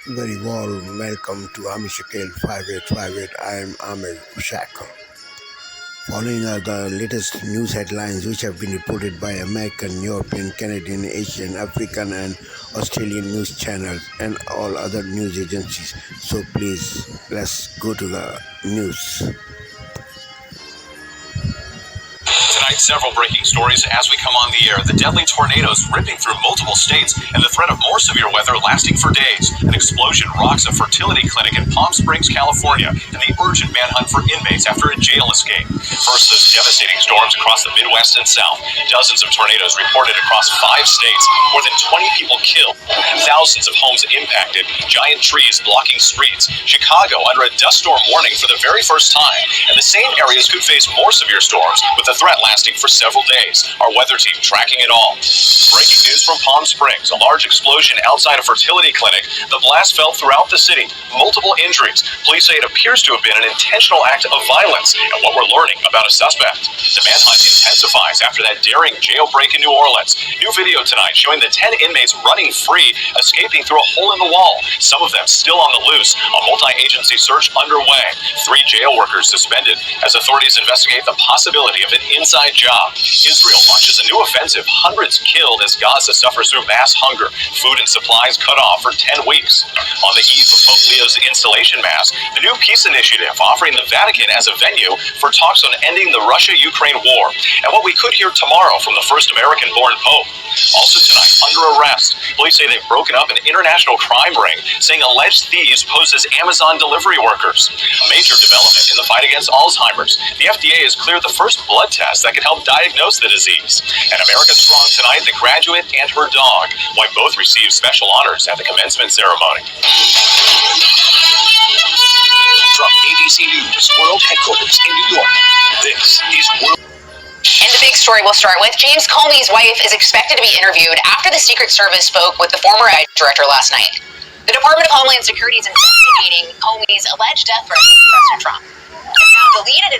Very warm welcome to Amishakil 5858. I am Ahmed Shaka. Following are the latest news headlines which have been reported by American, European, Canadian, Asian, African and Australian news channels and all other news agencies. So please, let's go to the news. Tonight, several breaking stories as we come on the air. The deadly tornadoes ripping through multiple states and the threat of more severe weather lasting for days. An explosion rocks a fertility clinic in Palm Springs, California, and the urgent manhunt for inmates after a jail escape. First, those devastating storms across the Midwest and South. Dozens of tornadoes reported across 5 states. More than 20 people killed. Thousands of homes impacted. Giant trees blocking streets. Chicago under a dust storm warning for the very first time. And the same areas could face more severe storms with the threat lasting for several days. Our weather team tracking it all. Breaking news from Palm Springs. A large explosion outside a fertility clinic. The blast felt throughout the city. Multiple injuries. Police say it appears to have been an intentional act of violence. And what we're learning about a suspect. The manhunt intensifies after that daring jailbreak in New Orleans. New video tonight showing the 10 inmates running free, escaping through a hole in the wall. Some of them still on the loose. A multi-agency search underway. 3 jail workers suspended as authorities investigate the possibility of an inside job. Israel launches a new offensive. Hundreds killed as Gaza suffers through mass hunger. Food and supplies cut off for 10 weeks. On the eve of Pope Leo's installation mass, the new peace initiative offering the Vatican as a venue for talks on ending the Russia-Ukraine war. And what we could hear tomorrow from the first American-born Pope. Also tonight, under arrest. Police say they've broken up an international crime ring, saying alleged thieves pose as Amazon delivery workers. A major development in the fight against Alzheimer's. The FDA has cleared the first blood test that can help diagnose the disease. And America Strong tonight, the graduate and her dog, why both received special honors at the commencement ceremony. From ABC News World Headquarters in New York, this is World. And the big story we'll start with, James Comey's wife is expected to be interviewed after the Secret Service spoke with the former director last night. The Department of Homeland Security is investigating Comey's alleged death threat to President Trump. His now deleted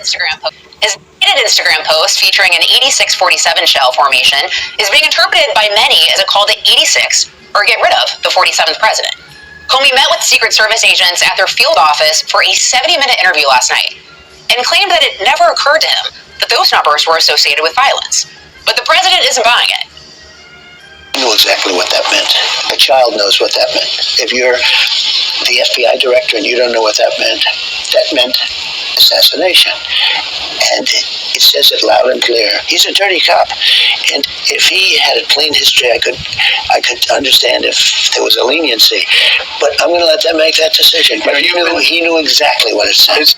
Instagram post featuring an 8647 shell formation is being interpreted by many as a call to 86 or get rid of the 47th president. Comey met with Secret Service agents at their field office for a 70-minute interview last night and claimed that it never occurred to him that those numbers were associated with violence. But the president isn't buying it. I knew exactly what that meant. A child knows what that meant. If you're the FBI director and you don't know what that meant assassination. And it says it loud and clear. He's a dirty cop. And if he had a clean history, I could understand if there was a leniency. But I'm going to let them make that decision. But he knew exactly what it says.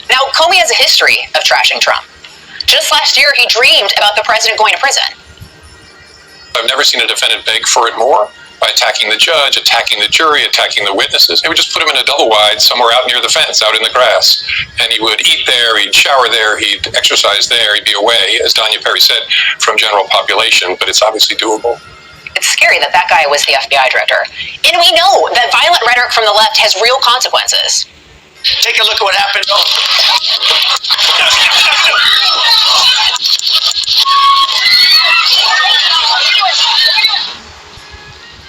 Now, Comey has a history of trashing Trump. Just last year, he dreamed about the president going to prison. I've never seen a defendant beg for it more by attacking the judge, attacking the jury, attacking the witnesses. They would just put him in a double wide somewhere out near the fence, out in the grass. And he would eat there, he'd shower there, he'd exercise there, he'd be away, as Danya Perry said, from general population. But it's obviously doable. It's scary that guy was the FBI director. And we know that violent rhetoric from the left has real consequences. Take a look at what happened.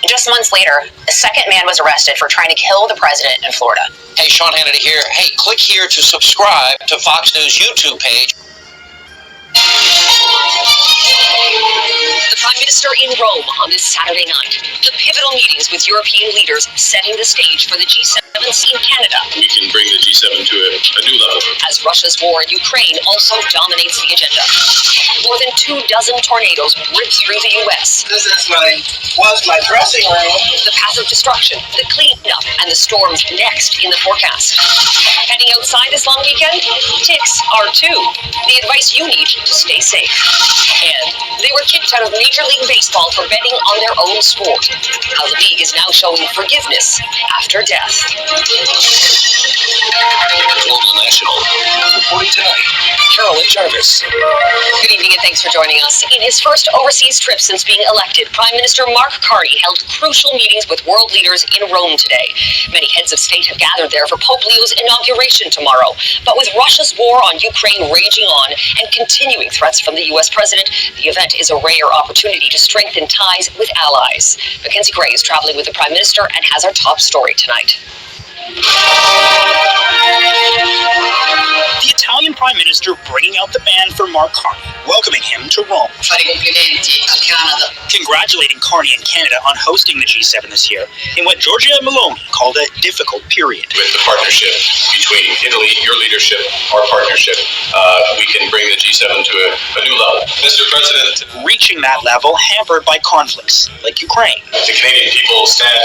Just months later, a second man was arrested for trying to kill the president in Florida. Hey, Sean Hannity here. Hey, click here to subscribe to Fox News YouTube page. The Prime Minister in Rome on this Saturday night. The pivotal meetings with European leaders setting the stage for the G7 in Canada. We can bring the G7 to a new level. As Russia's war in Ukraine also dominates the agenda. More than 24 tornadoes ripped through the U.S. This was my dressing room. The path of destruction, the cleanup, and the storms next in the forecast. Heading outside this long weekend? Ticks are too. The advice you need to stay safe. And they were kicked out of Major League Baseball for betting on their own sport. How the league is now showing forgiveness after death. Global National. Reporting tonight, Carolyn Jarvis. Good evening and thanks for joining us. In his first overseas trip since being elected, Prime Minister Mark Carney held crucial meetings with world leaders in Rome today. Many heads of state have gathered there for Pope Leo's inauguration tomorrow. But with Russia's war on Ukraine raging on and continuing threats from the U.S. president, the event is a rare opportunity opportunity to strengthen ties with allies. Mackenzie Gray is traveling with the Prime Minister and has our top story tonight. The Italian Prime Minister bringing out the band for Mark Carney, welcoming him to Rome. Congratulating Carney and Canada on hosting the G7 this year in what Giorgia Meloni called a difficult period. With the partnership between Italy, your leadership, our partnership, we can bring the G7 to a new level. Mr. President, Reaching that level hampered by conflicts like Ukraine. the Canadian people stand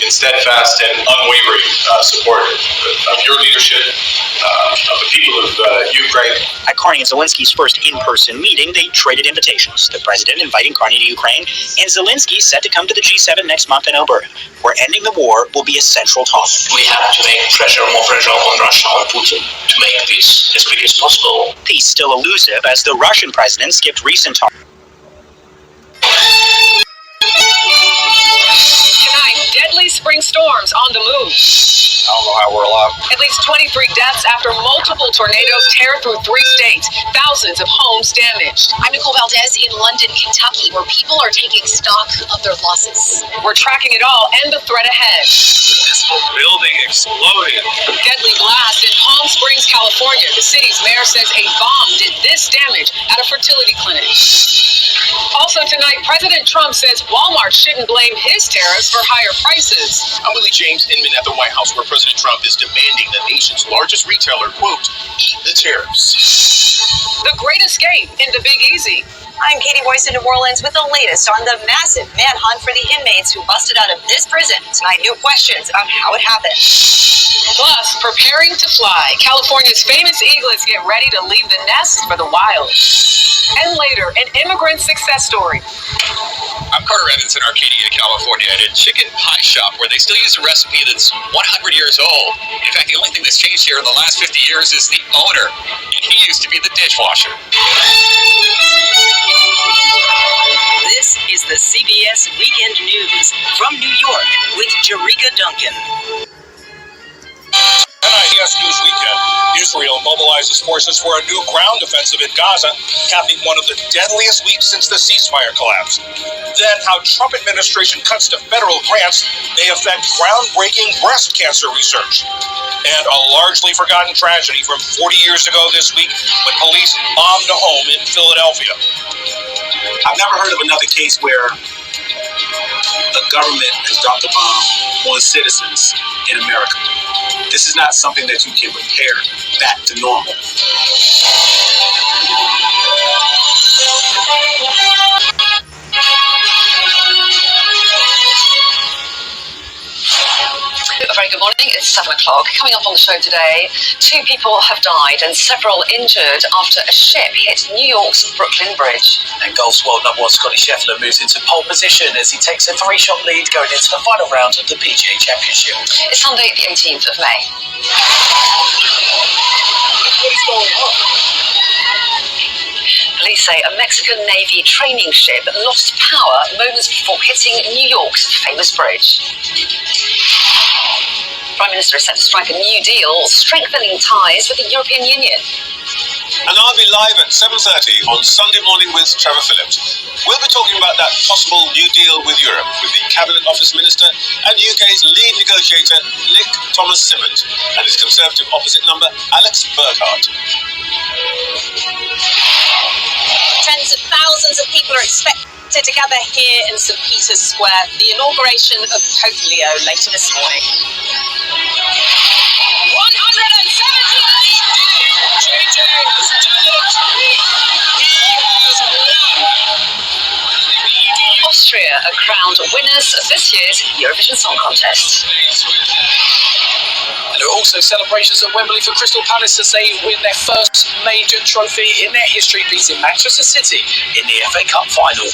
in steadfast and unwavering support of your leadership, of the people of Ukraine. At Carney and Zelensky's first in-person meeting, they traded invitations. The president inviting Carney to Ukraine, and Zelensky set to come to the G7 next month in Alberta, where ending the war will be a central topic. We have to make more pressure on Russia, on Putin, to make this as quick as possible. Peace still elusive as the Russian president skipped recent talks. Tonight, deadly spring storms on the move. I don't know how we're alive. At least 23 deaths after multiple tornadoes tear through 3 states. Thousands of homes damaged. I'm Nicole Valdez in London, Kentucky, where people are taking stock of their losses. We're tracking it all and the threat ahead. This whole building exploded. Deadly blast in Palm Springs, California. The city's mayor says a bomb did this damage at a fertility clinic. Also tonight, President Trump says Walmart shouldn't blame his tariffs for higher prices. I'm Willie James Inman at the White House, where President Trump is demanding the nation's largest retailer, quote, eat the tariffs. The Great Escape into Big Easy. I'm Katie Boyce in New Orleans with the latest on the massive manhunt for the inmates who busted out of this prison. Tonight, new questions about how it happened. Plus, preparing to fly. California's famous eaglets get ready to leave the nest for the wild. And later, an immigrant success story. I'm Carter Evans in Arcadia, California, at a chicken pie shop where they still use a recipe that's 100 years old. In fact, the only thing that's changed here in the last 50 years is the owner. He used to be the dishwasher. This is the CBS Weekend News from New York with Jerika Duncan. NIDS News Weekend. Israel mobilizes forces for a new ground offensive in Gaza, capping one of the deadliest weeks since the ceasefire collapse. Then how Trump administration cuts to federal grants may affect groundbreaking breast cancer research. And a largely forgotten tragedy from 40 years ago this week when police bombed a home in Philadelphia. I've never heard of another case where the government has dropped a bomb on citizens in America. This is not something that you can repair back to normal. A very good morning. It's 7 o'clock. Coming up on the show today, 2 people have died and several injured after a ship hit New York's Brooklyn Bridge. And golf's world number 1 Scotty Scheffler moves into pole position as he takes a 3-shot lead going into the final round of the PGA Championship. It's Sunday, the 18th of May. What is going on? Police say a Mexican Navy training ship lost power moments before hitting New York's famous bridge. Prime Minister is set to strike a new deal, strengthening ties with the European Union. And I'll be live at 7:30 on Sunday morning with Trevor Phillips. We'll be talking about that possible new deal with Europe with the Cabinet Office Minister and UK's lead negotiator, Nick Thomas-Symonds, and his Conservative opposite number, Alex Burkhardt. Tens of thousands of people are expected to gather here in St. Peter's Square for the inauguration of Pope Leo later this morning. 178! JJ has done it! He has won! Austria are crowned winners of this year's Eurovision Song Contest. And there are also celebrations at Wembley for Crystal Palace as they win their first major trophy in their history, beating Manchester City in the FA Cup final.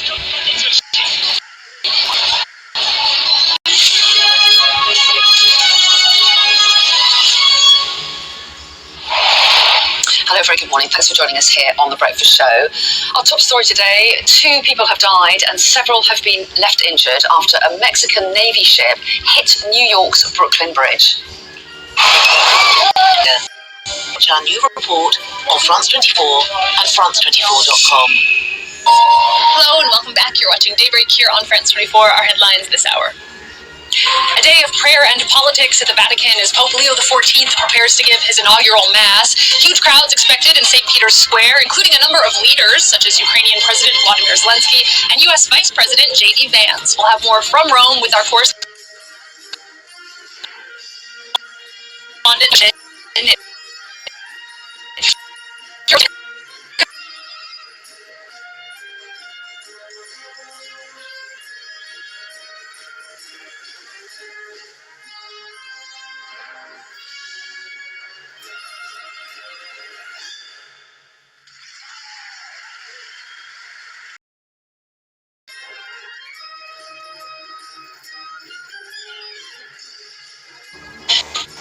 Hello, very good morning. Thanks for joining us here on The Breakfast Show. Our top story today, 2 people have died and several have been left injured after a Mexican Navy ship hit New York's Brooklyn Bridge. Our new report on France 24 and France24.com. Hello and welcome back. You're watching Daybreak here on France 24. Our headlines this hour. A day of prayer and politics at the Vatican as Pope Leo XIV prepares to give his inaugural mass. Huge crowds expected in St. Peter's Square, including a number of leaders such as Ukrainian President Vladimir Zelensky and U.S. Vice President J.D. Vance. We'll have more from Rome with our correspondent.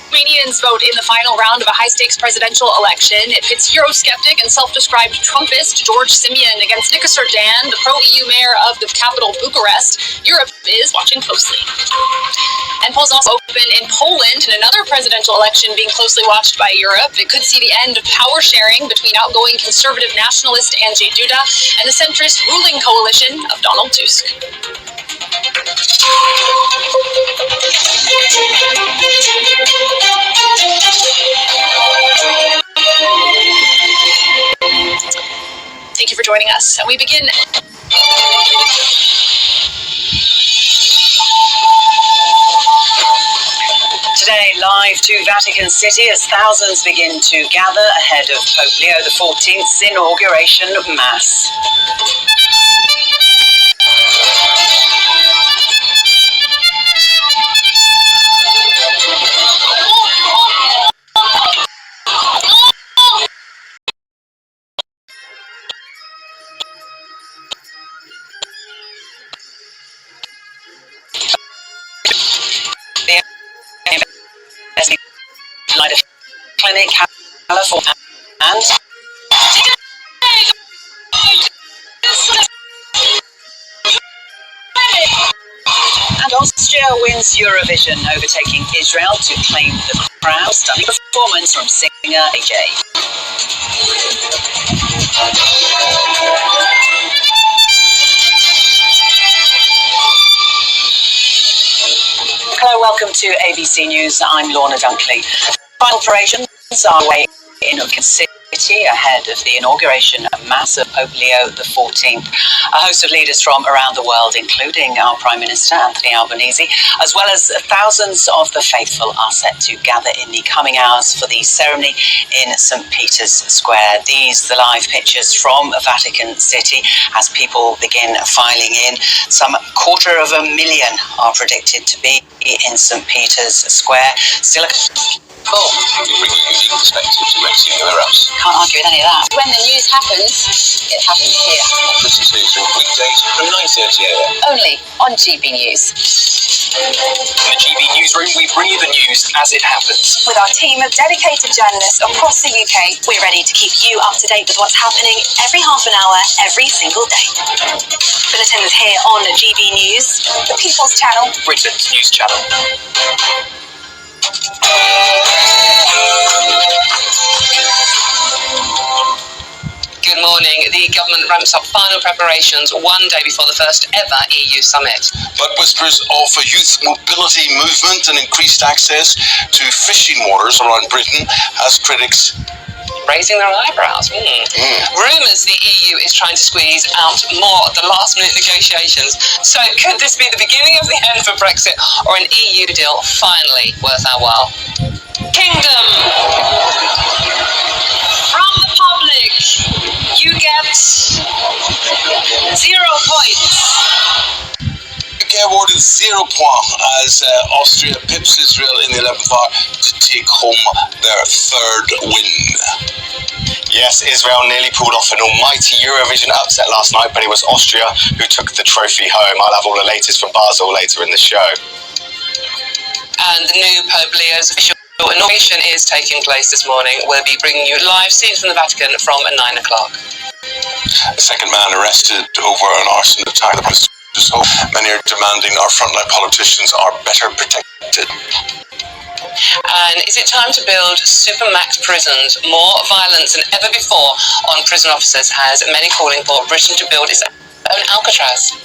Romanians vote in the final round of a high-stakes presidential election. It pits Eurosceptic and self-described Trumpist George Simion against Nika Serdan, the pro-EU mayor of the capital Bucharest. Europe is watching closely. And polls also open in Poland in another presidential election being closely watched by Europe. It could see the end of power sharing between outgoing conservative nationalist Andrzej Duda and the centrist ruling coalition of Donald Tusk. Thank you for joining us. We begin. Today, live to Vatican City as thousands begin to gather ahead of Pope Leo XIV's inauguration mass. Clinic, California, and Austria wins Eurovision, overtaking Israel to claim the crown. Stunning performance from singer AJ. Hello, welcome to ABC News. I'm Lorna Dunkley. Final preparations are away in Vatican City ahead of the inauguration mass of Pope Leo XIV. A host of leaders from around the world, including our Prime Minister Anthony Albanese, as well as thousands of the faithful, are set to gather in the coming hours for the ceremony in St. Peter's Square. These, the live pictures from Vatican City as people begin filing in. Some 250,000 are predicted to be in St. Peter's Square. Still You bring a unique perspective to Red Sea anywhere else. can't argue with any of that. When the news happens, it happens here. Listen to through weekdays from 9:30 a.m. Only on GB News. In the GB newsroom, we bring you the news as it happens. With our team of dedicated journalists across the UK, we're ready to keep you up to date with what's happening every half an hour, every single day. Bulletins here on GB News, the People's Channel, Britain's news channel. Good morning. The government ramps up final preparations one day before the first ever EU summit. But whispers of a youth mobility movement and increased access to fishing waters around Britain has critics raising their eyebrows. Rumours the EU is trying to squeeze out more at the last-minute negotiations. So could this be the beginning of the end for Brexit, or an EU deal finally worth our while? Kingdom! From the public, you get 0 points. UK awarded 0 points as Austria pips Israel in the 11th hour to take home their third win. Yes, Israel nearly pulled off an almighty Eurovision upset last night, but it was Austria who took the trophy home. I'll have all the latest from Basel later in the show. And the new Pope Leo's official inauguration is taking place this morning. We'll be bringing you live scenes from the Vatican from 9 o'clock. The second man arrested over an arson attack. Many are demanding our frontline politicians are better protected. And is it time to build supermax prisons? More violence than ever before on prison officers has many calling for Britain to build its own Alcatraz.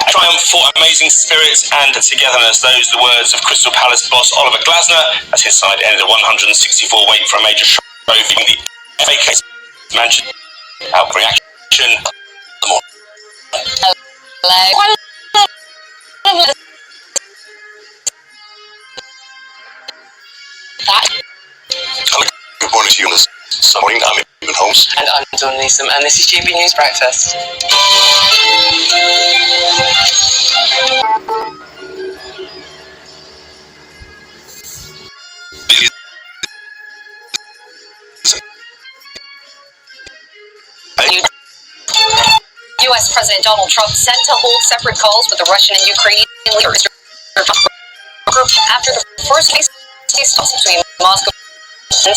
Triumph for amazing spirits and togetherness. Those are the words of Crystal Palace boss Oliver Glasner as his side ended a 164 wait for a major trophy in the FA case. Manchester out for reaction. Good morning to you this morning. I'm Evan Holmes. And I'm Dawn Neeson, and this is GB News Breakfast. U.S. President Donald Trump set to hold separate calls with the Russian and Ukrainian leaders after the first peace talks between Moscow and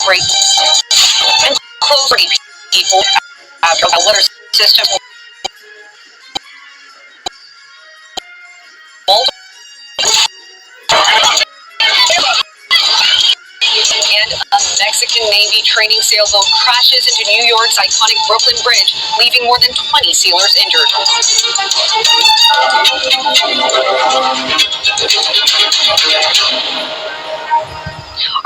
great and close people after a letter system. And a Mexican Navy training sailboat crashes into New York's iconic Brooklyn Bridge, leaving more than 20 sailors injured.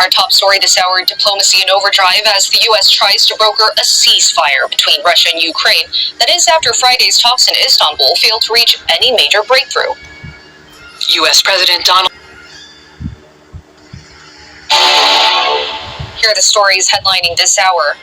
Our top story this hour, diplomacy in overdrive as the U.S. tries to broker a ceasefire between Russia and Ukraine. That is after Friday's talks in Istanbul failed to reach any major breakthrough. U.S. President Donald. Here are the stories headlining this hour.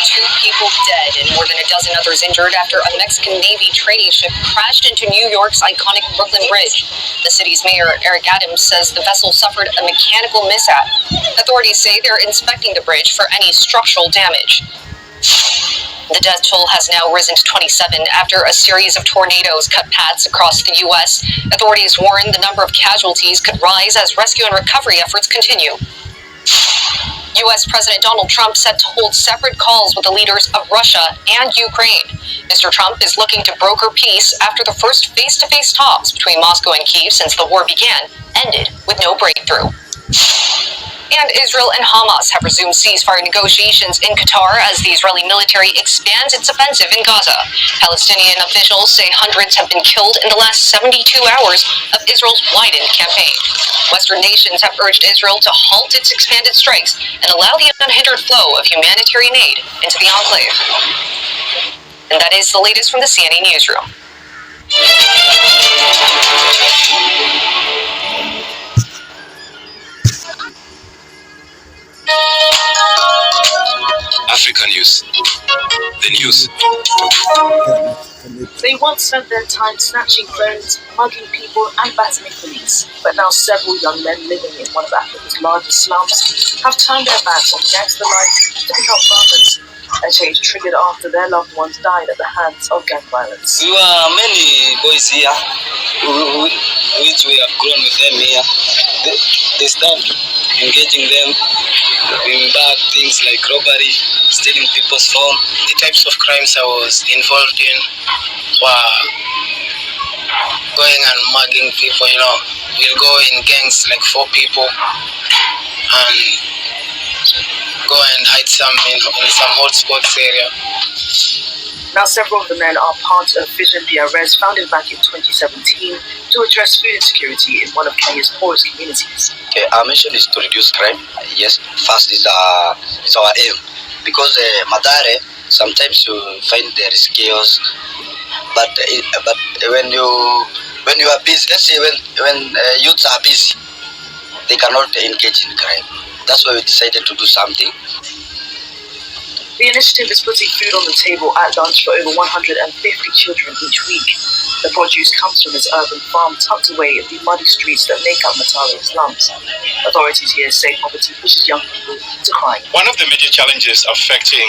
Two people dead and more than a dozen others injured after a Mexican Navy training ship crashed into New York's iconic Brooklyn Bridge. The city's mayor, Eric Adams, says the vessel suffered a mechanical mishap. Authorities say they're inspecting the bridge for any structural damage. The death toll has now risen to 27 after a series of tornadoes cut paths across the U.S. Authorities warn the number of casualties could rise as rescue and recovery efforts continue. U.S. President Donald Trump set to hold separate calls with the leaders of Russia and Ukraine. Mr. Trump is looking to broker peace after the first face-to-face talks between Moscow and Kyiv since the war began ended with no breakthrough. And Israel and Hamas have resumed ceasefire negotiations in Qatar as the Israeli military expands its offensive in Gaza. Palestinian officials say hundreds have been killed in the last 72 hours of Israel's widened campaign. Western nations have urged Israel to halt its expanded strikes and allow the unhindered flow of humanitarian aid into the enclave. And that is the latest from the CNN Newsroom. Africa News. The news. They once spent their time snatching phones, mugging people and battering police, but now several young men living in one of Africa's largest slums have turned their backs on gangster life to become farmers, a change triggered after their loved ones died at the hands of gang violence. There are many boys here which we have grown with them here. They stopped engaging them in bad things like robbery, stealing people's phone. The types of crimes I was involved in were going and mugging people, We'll go in gangs like 4 people and go and hide some in some hotspots area. Now several of the men are part of Vision BRS, founded back in 2017 to address food insecurity in one of Kenya's poorest communities. Okay, our mission is to reduce crime. Yes, first is our aim. Because Madare, sometimes you find there is chaos, but when you are busy, let's say when youths are busy, they cannot engage in crime. That's why we decided to do something. The initiative is putting food on the table at lunch for over 150 children each week. The produce comes from this urban farm tucked away in the muddy streets that make up Matare slums. Authorities here say poverty pushes young people to crime. One of the major challenges affecting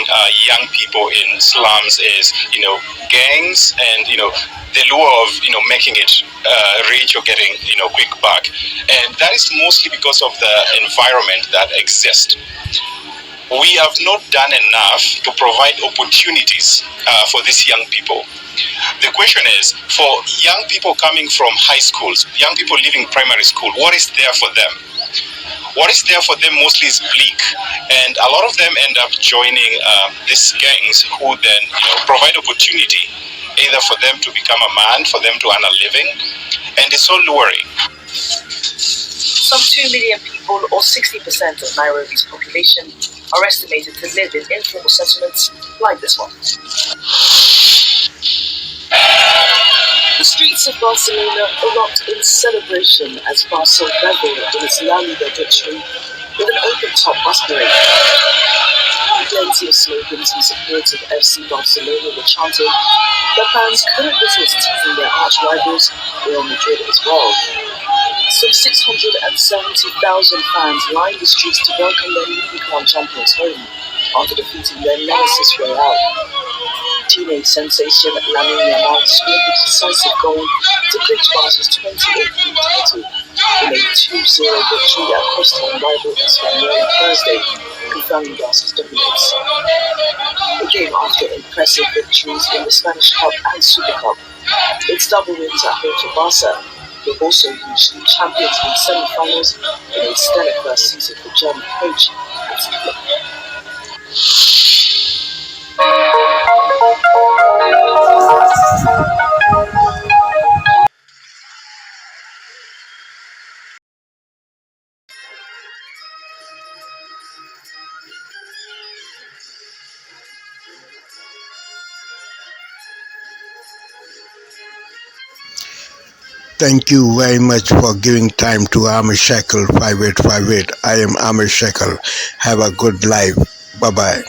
young people in slums is, gangs and, the lure of, making it rich or getting, quick buck. And that is mostly because of the environment that exists. we have not done enough to provide opportunities for these young people. The question is, for young people coming from high schools, young people leaving primary school, what is there for them? What is there for them mostly is bleak, and a lot of them end up joining these gangs who then provide opportunity either for them to become a man, for them to earn a living, and it's so luring. Some 2 million people, or 60% of Nairobi's population, are estimated to live in informal settlements like this one. The streets of Barcelona erupt in celebration as Barca revel in its La Liga victory with an open-top bus parade. Plenty of slogans in support of FC Barcelona were chanted, but fans couldn't resist teasing their arch-rivals, Real Madrid as well. Some 670,000 fans lined the streets to welcome their Unicorn champions home after defeating their nemesis Real. Teenage sensation Lamine Yamal scored the decisive goal to clinch Barca's 28th league title in a 2-0 victory at crosstown rival Espanyol on Thursday, confirming Barca's dominance. The game after impressive victories in the Spanish Cup and Super Cup. It's double wins at home for Barca, who have also reached the Champions League semi-finals in a stellar first season for German coach Hansi Flick. Thank you very much for giving time to Amir Shekel 5858. I am Amir Shekel. Have a good life. Bye-bye.